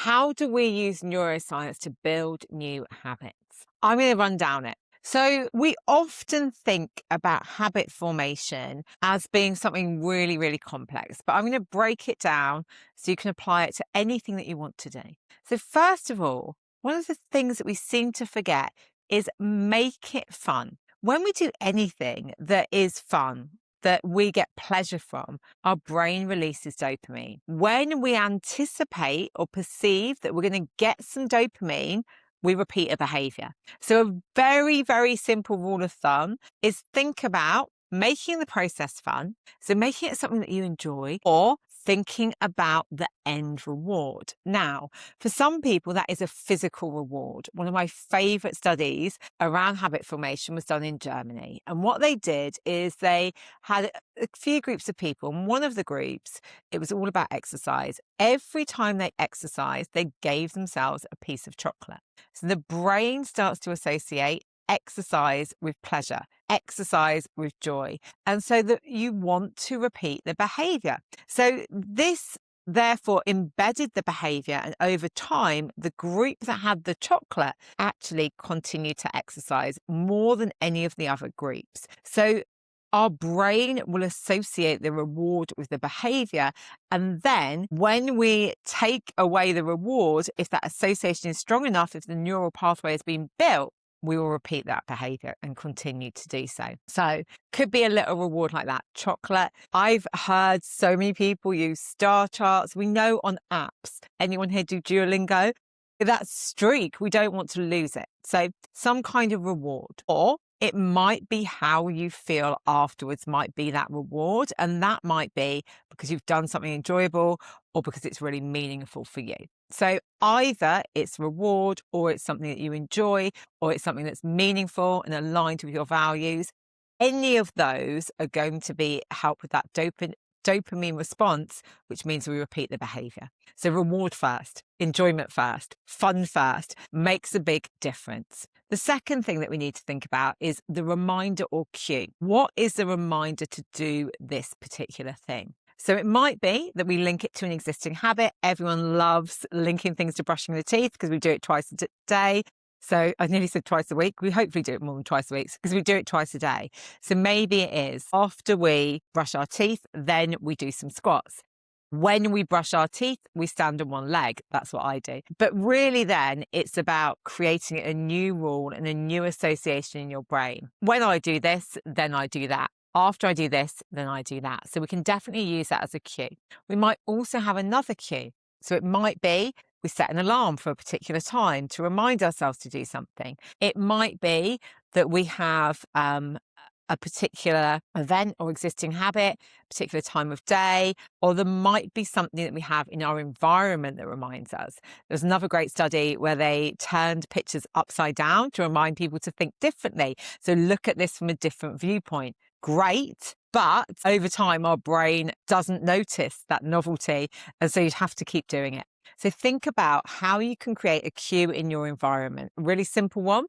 How do we use neuroscience to build new habits? I'm going to run down it. So we often think about habit formation as being something really, really complex, but I'm going to break it down so you can apply it to anything that you want to do. So first of all, one of the things that we seem to forget is make it fun. When we do anything that is fun, that we get pleasure from, our brain releases dopamine. When we anticipate or perceive that we're going to get some dopamine, we repeat a behavior. So a very, very simple rule of thumb is think about making the process fun. So making it something that you enjoy, or thinking about the end reward. Now, for some people, that is a physical reward. One of my favorite studies around habit formation was done in Germany. And what they did is they had a few groups of people. And one of the groups, it was all about exercise. Every time they exercised, they gave themselves a piece of chocolate. So the brain starts to associate exercise with pleasure, exercise with joy. And so that you want to repeat the behavior. So this therefore embedded the behavior, and over time, the group that had the chocolate actually continued to exercise more than any of the other groups. So our brain will associate the reward with the behavior. And then when we take away the reward, if that association is strong enough, if the neural pathway has been built, we will repeat that behavior and continue to do so. So could be a little reward like that. Chocolate. I've heard so many people use star charts. We know on apps, anyone here do Duolingo? That streak, we don't want to lose it. So some kind of reward, or it might be how you feel afterwards might be that reward. And that might be because you've done something enjoyable or because it's really meaningful for you. So either it's reward, or it's something that you enjoy, or it's something that's meaningful and aligned with your values. Any of those are going to be help with that dopamine response, which means we repeat the behavior. So reward first, enjoyment first, fun first makes a big difference. The second thing that we need to think about is the reminder or cue. What is the reminder to do this particular thing? So it might be that we link it to an existing habit. Everyone loves linking things to brushing the teeth because we do it twice a day. So I nearly said twice a week. We hopefully do it more than twice a week because we do it twice a day. So maybe it is after we brush our teeth, then we do some squats. When we brush our teeth, we stand on one leg. That's what I do. But really then it's about creating a new rule and a new association in your brain. When I do this, then I do that. After I do this, then I do that. So we can definitely use that as a cue. We might also have another cue. So it might be we set an alarm for a particular time to remind ourselves to do something. It might be that we have a particular event or existing habit, particular time of day, or there might be something that we have in our environment that reminds us. There's another great study where they turned pictures upside down to remind people to think differently. So look at this from a different viewpoint. Great. But over time, our brain doesn't notice that novelty. And so you'd have to keep doing it. So think about how you can create a cue in your environment. A really simple one.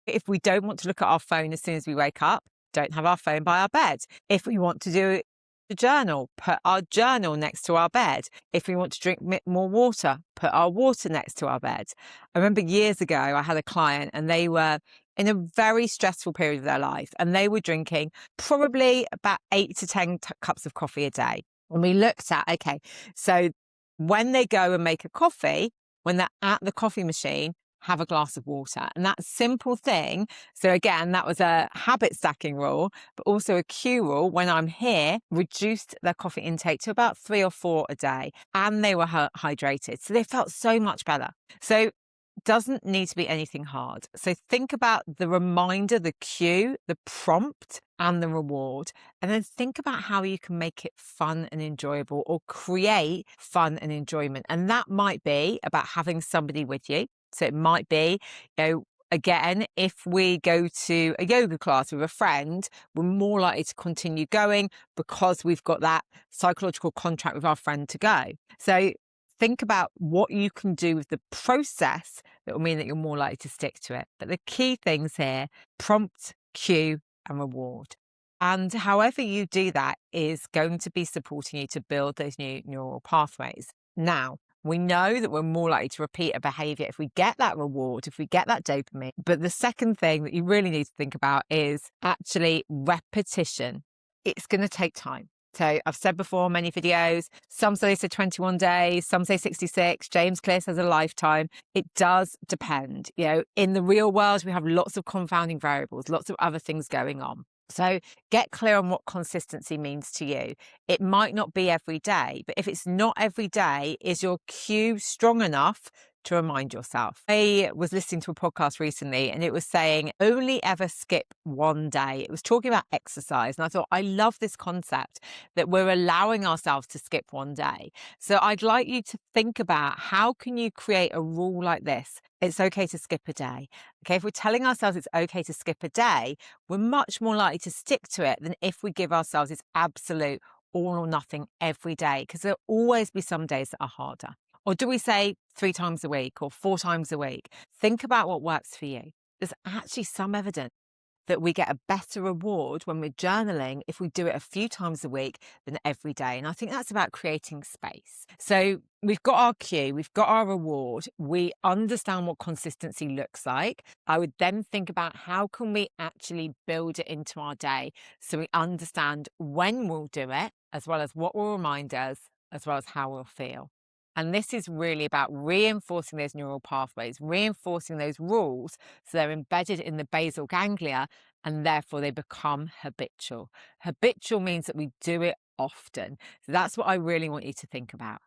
If we don't want to look at our phone as soon as we wake up, don't have our phone by our bed. If we want to do a journal, put our journal next to our bed. If we want to drink more water, put our water next to our bed. I remember years ago, I had a client and they were in a very stressful period of their life and they were drinking probably about 8 to 10 cups of coffee a day. And we looked at, okay, so when they go and make a coffee, when they're at the coffee machine, have a glass of water. And that simple thing, so again, that was a habit stacking rule, but also a cue rule. When I'm here, reduced their coffee intake to about 3 or 4 a day, and they were hydrated. So they felt so much better. So doesn't need to be anything hard. So think about the reminder, the cue, the prompt, and the reward. And then think about how you can make it fun and enjoyable, or create fun and enjoyment. And that might be about having somebody with you. So it might be, again, if we go to a yoga class with a friend, we're more likely to continue going because we've got that psychological contract with our friend to go. So think about what you can do with the process that will mean that you're more likely to stick to it. But the key things here, prompt, cue, and reward. And however you do that is going to be supporting you to build those new neural pathways. Now, We know that we're more likely to repeat a behavior if we get that reward, if we get that dopamine. But the second thing that you really need to think about is actually repetition. It's going to take time. So I've said before, many videos, some studies say 21 days, some say 66. James Clear says a lifetime. It does depend. In the real world, we have lots of confounding variables, lots of other things going on. So get clear on what consistency means to you. It might not be every day, but if it's not every day, is your cue strong enough to remind yourself? I was listening to a podcast recently and it was saying only ever skip one day. It was talking about exercise. And I thought, I love this concept that we're allowing ourselves to skip one day. So I'd like you to think about how can you create a rule like this? It's okay to skip a day. Okay, if we're telling ourselves it's okay to skip a day, we're much more likely to stick to it than if we give ourselves this absolute all or nothing every day, because there'll always be some days that are harder. Or do we say 3 times a week or 4 times a week? Think about what works for you. There's actually some evidence that we get a better reward when we're journaling if we do it a few times a week than every day. And I think that's about creating space. So we've got our cue, we've got our reward, we understand what consistency looks like. I would then think about how can we actually build it into our day so we understand when we'll do it, as well as what will remind us, as well as how we'll feel. And this is really about reinforcing those neural pathways, reinforcing those rules so they're embedded in the basal ganglia and therefore they become habitual. Habitual means that we do it often. So that's what I really want you to think about.